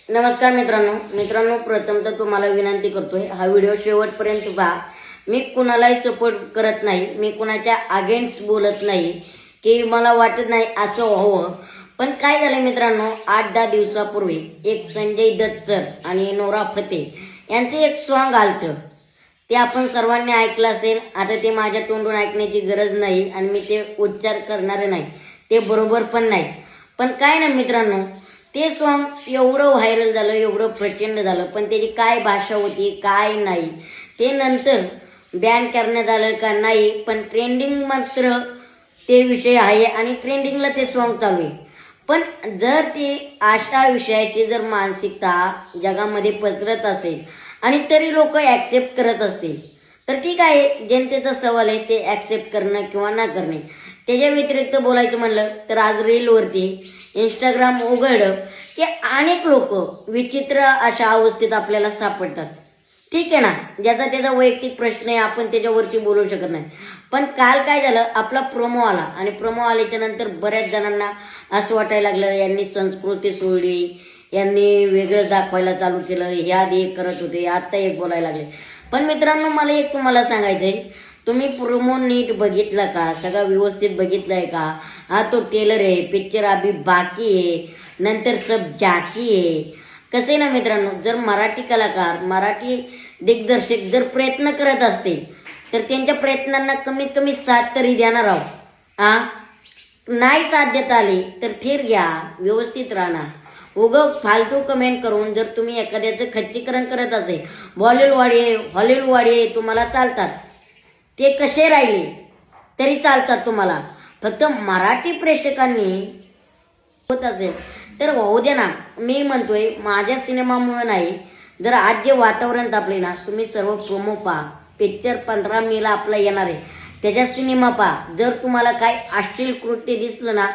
नमस्कार मित्रांनो प्रथम तर तुम्हाला विनंती करतोय, हा व्हिडिओ शेवटपर्यंत पहा। मी कुणालाही सपोर्ट करत नाही, मी कुणाच्या अगेन्स्ट बोलत नाही की मला वाटत नाही असं व्हावं। पण काय झालं मित्रांनो, 8-10 दिवसापूर्वी एक संजय दत्त सर आणि नोरा फतेह यांचं एक सॉन्ग आलतं, ते आपण सर्वांनी ऐकलं असेल। आता ते माझ्या तोंडून ऐकण्याची गरज नाही आणि मी ते उच्चार करणार नाही, ते बरोबर पण नाही। पण काय ना मित्रांनो, ते सॉन्ग एवढं व्हायरल झालं, एवढं प्रचंड झालं, पण त्याची काय भाषा होती काय नाही ते नंतर बॅन करण्यात आलं का नाही, पण ट्रेंडिंग मात्र ते विषय आहे आणि ट्रेंडिंगला ते सॉन्ग चालू आहे। पण जर ती अशा विषयाची जर मानसिकता जगामध्ये पसरत असेल आणि तरी लोक ॲक्सेप्ट करत असतील तर ठीक आहे, जनतेचा सवाल आहे ते ॲक्सेप्ट करणं किंवा न करणे। त्याच्या व्यतिरिक्त बोलायचं म्हणलं तर आज रीलवरती इंस्टाग्राम उघडलं की अनेक लोक विचित्र अशा अवस्थेत आपल्याला सापडतात। ठीक आहे ना, ज्याचा त्याचा वैयक्तिक प्रश्न आहे, आपण त्याच्यावरती बोलू शकत नाही। पण काल काय झालं, आपला प्रोमो आला आणि प्रोमो आल्याच्या नंतर बऱ्याच जणांना असं वाटायला लागलं यांनी संस्कृती सोडली, यांनी वेगळं दाखवायला चालू केलं, हे आधी एक करत होते आता एक बोलायला लागले। पण मित्रांनो, मला एक तुम्हाला सांगायचंय, तुम्ही प्रोमो नीट बघितला का, सगळं व्यवस्थित बघितलंय का? हा तो टेलर आहे, पिक्चर अभी बाकी आहे, नंतर सब जाकी आहे। कसं आहे ना मित्रांनो, जर मराठी कलाकार मराठी दिग्दर्शक जर प्रयत्न करत असतील तर त्यांच्या प्रयत्नांना कमीत कमी साथ तरी देणार आहोत। नाही साथ देता आली तर थेर घ्या, व्यवस्थित राहणार। फालतू कमेंट करून जर तुम्ही एखाद्याचं खच्चीकरण करत असेल, हॉलिवूड वाडे तुम्हाला चालतात, ते कसे राहिले तरी चालतात तुम्हाला, फक्त मराठी प्रेक्षकांनी होत असेल तर होऊ दे ना। मी म्हणतोय माझ्या सिनेमामुळे नाही, जर आज जे वातावरण तापले ना, तुम्ही सर्व प्रोमो पहा, पिक्चर 15 मेला आपला येणार आहे त्याच्या सिनेमा पहा। जर तुम्हाला काय अश्लील कृत्य दिसलं ना,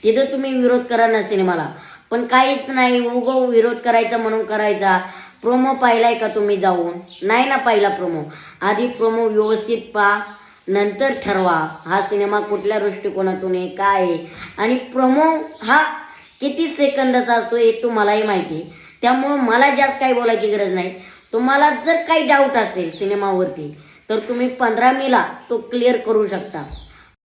तिथं तुम्ही विरोध करा ना सिनेमाला, पण काहीच नाही, विरोध करायचा म्हणून करायचा। प्रोमो पाहिलाय का तुम्ही जाऊन? नाही ना पाहिला प्रोमो। आधी प्रोमो व्यवस्थित पहा, नंतर ठरवा हा सिनेमा कुठल्या दृष्टिकोनातून आहे काय आहे। आणि प्रोमो हा किती सेकंदाचा असतो हे तुम्हालाही माहिती, त्यामुळे मला जास्त काही बोलायची गरज नाही। तुम्हाला जर काही डाऊट असेल सिनेमावरती तर तुम्ही 15 मेला तो क्लिअर करू शकता।